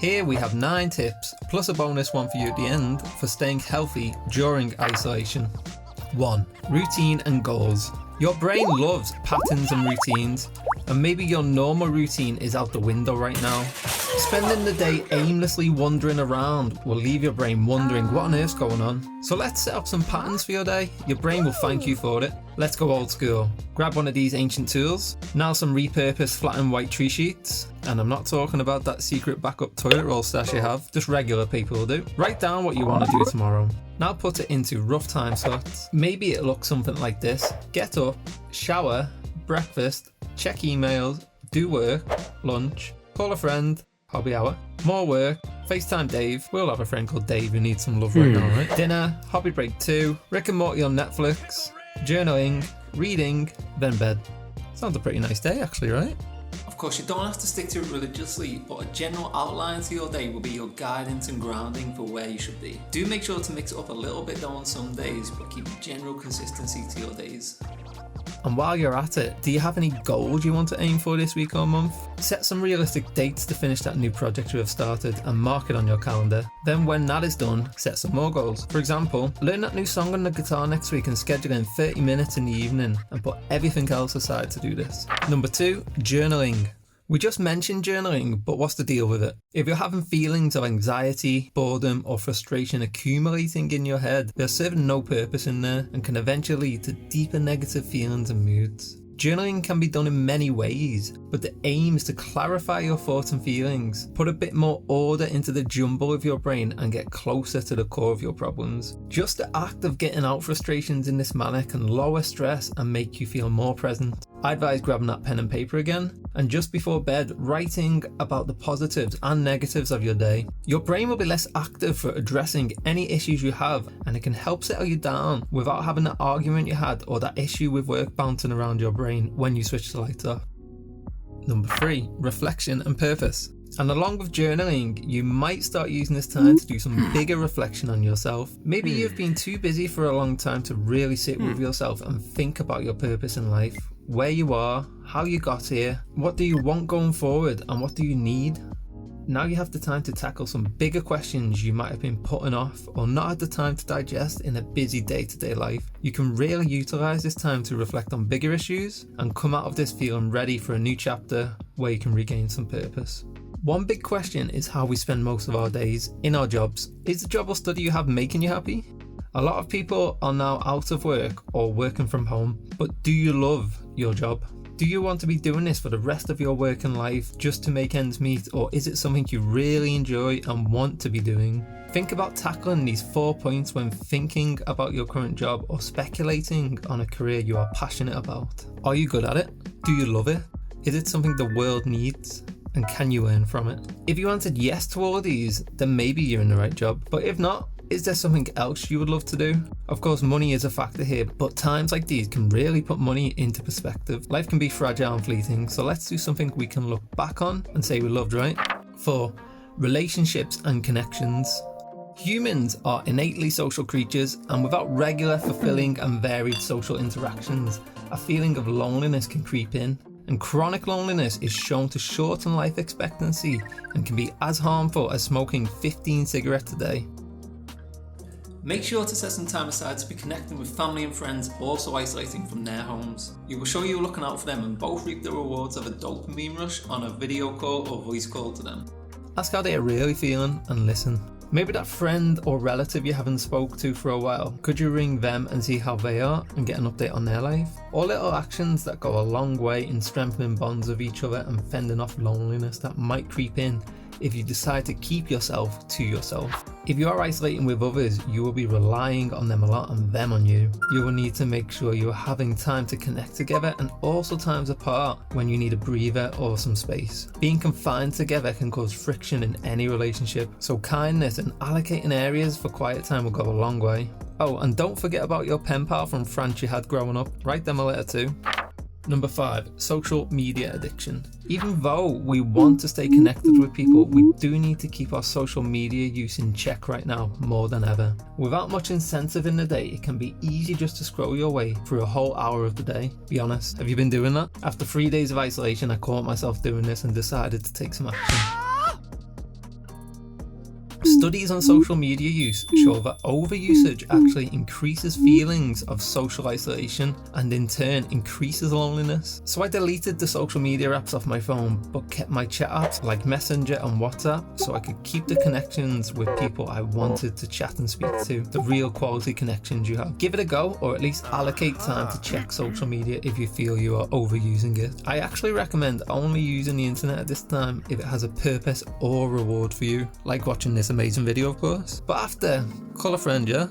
Here we have 9 tips, plus a bonus one for you at the end, for staying healthy during isolation. 1. Routine and goals. Your brain loves patterns and routines, and maybe your normal routine is out the window right now. Spending the day aimlessly wandering around will leave your brain wondering what on earth's going on. So let's set up some patterns for your day. Your brain will thank you for it. Let's go old school. Grab one of these ancient tools. Now some repurposed flat and white tree sheets. And I'm not talking about that secret backup toilet roll stash you have. Just regular paper will do. Write down what you want to do tomorrow. Now put it into rough time slots. Maybe it looks something like this. Get up, shower, breakfast, check emails, do work, lunch, call a friend, hobby hour, more work, FaceTime Dave. We all have a friend called Dave who needs some love right now, right? Dinner, hobby break 2, Rick and Morty on Netflix, journaling, reading, then bed. Sounds a pretty nice day actually, right? Of course, you don't have to stick to it religiously, but a general outline to your day will be your guidance and grounding for where you should be. Do make sure to mix it up a little bit though on some days, but keep general consistency to your days. And while you're at it, do you have any goals you want to aim for this week or month? Set some realistic dates to finish that new project you have started and mark it on your calendar. Then when that is done, set some more goals. For example, learn that new song on the guitar next week and schedule in 30 minutes in the evening and put everything else aside to do this. Number 2, journaling. We just mentioned journaling, but what's the deal with it? If you're having feelings of anxiety, boredom, or frustration accumulating in your head, they're serving no purpose in there and can eventually lead to deeper negative feelings and moods. Journaling can be done in many ways, but the aim is to clarify your thoughts and feelings, put a bit more order into the jumble of your brain and get closer to the core of your problems. Just the act of getting out frustrations in this manner can lower stress and make you feel more present. I advise grabbing that pen and paper again, and just before bed, writing about the positives and negatives of your day. Your brain will be less active for addressing any issues you have, and it can help settle you down without having that argument you had or that issue with work bouncing around your brain when you switch the lights off. Number 3, reflection and purpose. And along with journaling, you might start using this time to do some bigger reflection on yourself. Maybe you've been too busy for a long time to really sit with yourself and think about your purpose in life, where you are, how you got here, what do you want going forward, and what do you need? Now you have the time to tackle some bigger questions you might have been putting off or not had the time to digest in a busy day-to-day life. You can really utilise this time to reflect on bigger issues and come out of this feeling ready for a new chapter where you can regain some purpose. One big question is how we spend most of our days in our jobs. Is the job or study you have making you happy? A lot of people are now out of work or working from home, but do you love your job? Do you want to be doing this for the rest of your working life just to make ends meet, or is it something you really enjoy and want to be doing? Think about tackling these 4 points when thinking about your current job or speculating on a career you are passionate about. Are you good at it? Do you love it? Is it something the world needs? And can you earn from it? If you answered yes to all of these, then maybe you're in the right job. But if not, is there something else you would love to do? Of course, money is a factor here, but times like these can really put money into perspective. Life can be fragile and fleeting, so let's do something we can look back on and say we loved, right? 4. Relationships and connections. Humans are innately social creatures, and without regular, fulfilling and varied social interactions, a feeling of loneliness can creep in. And chronic loneliness is shown to shorten life expectancy and can be as harmful as smoking 15 cigarettes a day. Make sure to set some time aside to be connecting with family and friends also isolating from their homes. You will show you're looking out for them and both reap the rewards of a dopamine rush on a video call or voice call to them. Ask how they are really feeling and listen. Maybe that friend or relative you haven't spoke to for a while, could you ring them and see how they are and get an update on their life? All little actions that go a long way in strengthening bonds with each other and fending off loneliness that might creep in if you decide to keep yourself to yourself. If you are isolating with others, you will be relying on them a lot and them on you. You will need to make sure you are having time to connect together and also times apart when you need a breather or some space. Being confined together can cause friction in any relationship, so kindness and allocating areas for quiet time will go a long way. Oh, and don't forget about your pen pal from France you had growing up. Write them a letter too. Number 5, social media addiction. Even though we want to stay connected with people, we do need to keep our social media use in check right now more than ever. Without much incentive in the day, it can be easy just to scroll your way through a whole hour of the day. Be honest, have you been doing that? After 3 days of isolation, I caught myself doing this and decided to take some action. Studies on social media use show that overusage actually increases feelings of social isolation and in turn increases loneliness. So I deleted the social media apps off my phone but kept my chat apps like Messenger and WhatsApp so I could keep the connections with people I wanted to chat and speak to, the real quality connections you have. Give it a go, or at least allocate time to check social media if you feel you are overusing it. I actually recommend only using the internet at this time if it has a purpose or reward for you, like watching this amazing video of course. But after, call a friend, yeah?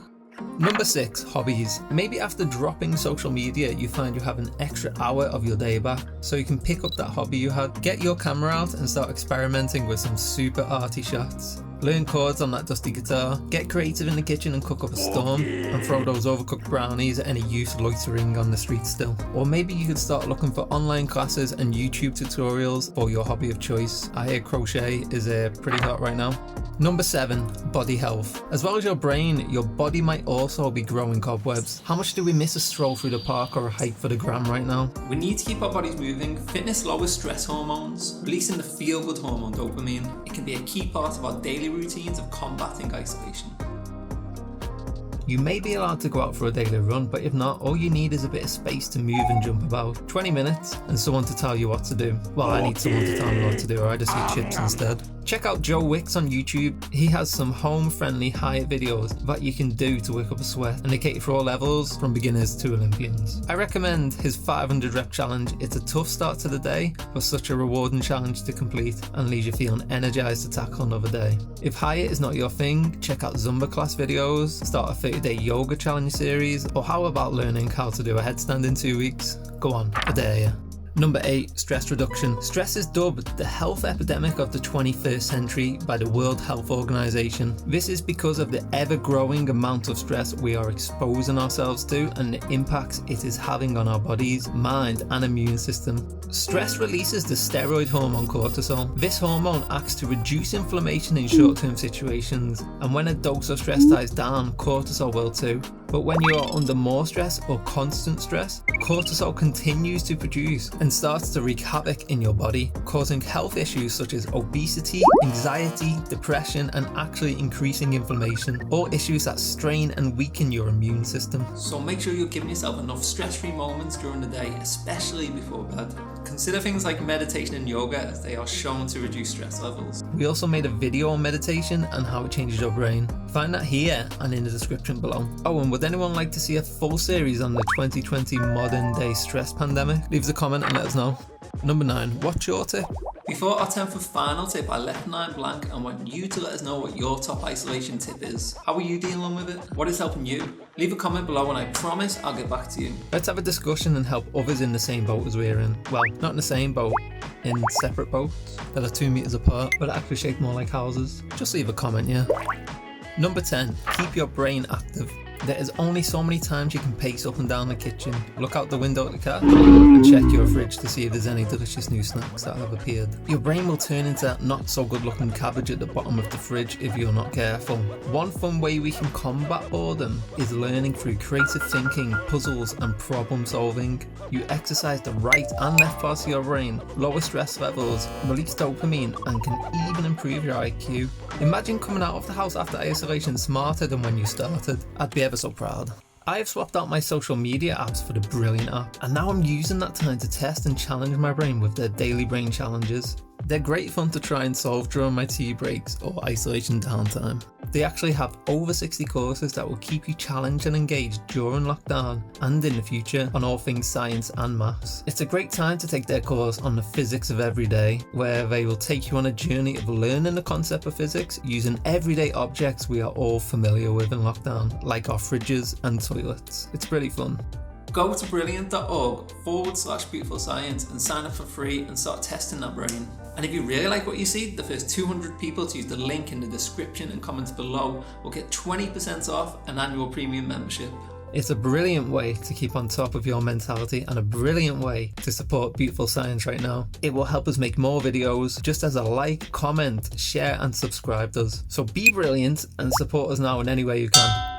Number 6, hobbies. Maybe after dropping social media you find you have an extra hour of your day back, so you can pick up that hobby you had. Get your camera out and start experimenting with some super arty shots. Learn chords on that dusty guitar, get creative in the kitchen and cook up a storm, and throw those overcooked brownies at any youth loitering on the street still. Or maybe you could start looking for online classes and YouTube tutorials for your hobby of choice. I hear crochet is pretty hot right now. Number 7, body health. As well as your brain, your body might also be growing cobwebs. How much do we miss a stroll through the park or a hike for the gram right now? We need to keep our bodies moving. Fitness lowers stress hormones, releasing the feel-good hormone dopamine. It can be a key part of our daily routines of combating isolation. You may be allowed to go out for a daily run, but if not, all you need is a bit of space to move and jump about. 20 minutes and someone to tell you what to do. Well, I need someone to tell me what to do, or I just eat chips instead. Check out Joe Wicks on YouTube. He has some home-friendly HIIT videos that you can do to work up a sweat, and they cater for all levels, from beginners to Olympians. I recommend his 500 rep challenge. It's a tough start to the day, but such a rewarding challenge to complete and leaves you feeling energized to tackle another day. If HIIT is not your thing, check out Zumba class videos, start a 30-day yoga challenge series, or how about learning how to do a headstand in 2 weeks? Go on, I dare you. Number 8, stress reduction. Stress is dubbed the health epidemic of the 21st century by the World Health Organization. This is because of the ever-growing amount of stress we are exposing ourselves to and the impacts it is having on our bodies, mind and immune system. Stress releases the steroid hormone cortisol. This hormone acts to reduce inflammation in short-term situations, and when a dose of stress dies down, cortisol will too. But when you are under more stress or constant stress, cortisol continues to produce and starts to wreak havoc in your body, causing health issues such as obesity, anxiety, depression, and actually increasing inflammation, all issues that strain and weaken your immune system. So make sure you're giving yourself enough stress-free moments during the day, especially before bed. Consider things like meditation and yoga, as they are shown to reduce stress levels. We also made a video on meditation and how it changes your brain. Find that here and in the description below. Oh, and would anyone like to see a full series on the 2020 modern day stress pandemic? Leave us a comment and let us know. Number 9, what's your tip? Before our 10th and final tip, I left 9 blank and want you to let us know what your top isolation tip is. How are you dealing with it? What is helping you? Leave a comment below and I promise I'll get back to you. Let's have a discussion and help others in the same boat as we're in. Well, not in the same boat, in separate boats that are 2 meters apart, but actually shaped more like houses. Just leave a comment, yeah? Number 10, keep your brain active. There is only so many times you can pace up and down the kitchen, look out the window at the cat, and check your fridge to see if there's any delicious new snacks that have appeared. Your brain will turn into that not so good looking cabbage at the bottom of the fridge if you're not careful. One fun way we can combat boredom is learning through creative thinking, puzzles and problem solving. You exercise the right and left parts of your brain, lower stress levels, release dopamine and can even improve your IQ. Imagine coming out of the house after isolation smarter than when you started. I'd be ever so proud. I have swapped out my social media apps for the Brilliant app, and now I'm using that time to test and challenge my brain with their daily brain challenges. They're great fun to try and solve during my tea breaks or isolation downtime. They actually have over 60 courses that will keep you challenged and engaged during lockdown and in the future on all things science and maths. It's a great time to take their course on the physics of everyday, where they will take you on a journey of learning the concept of physics using everyday objects we are all familiar with in lockdown, like our fridges and toilets. It's pretty fun. Go to brilliant.org/beautiful science and sign up for free and start testing that brain. And if you really like what you see, the first 200 people to use the link in the description and comments below will get 20% off an annual premium membership. It's a brilliant way to keep on top of your mentality and a brilliant way to support beautiful science right now. It will help us make more videos just as a like, comment, share and subscribe does. So be brilliant and support us now in any way you can.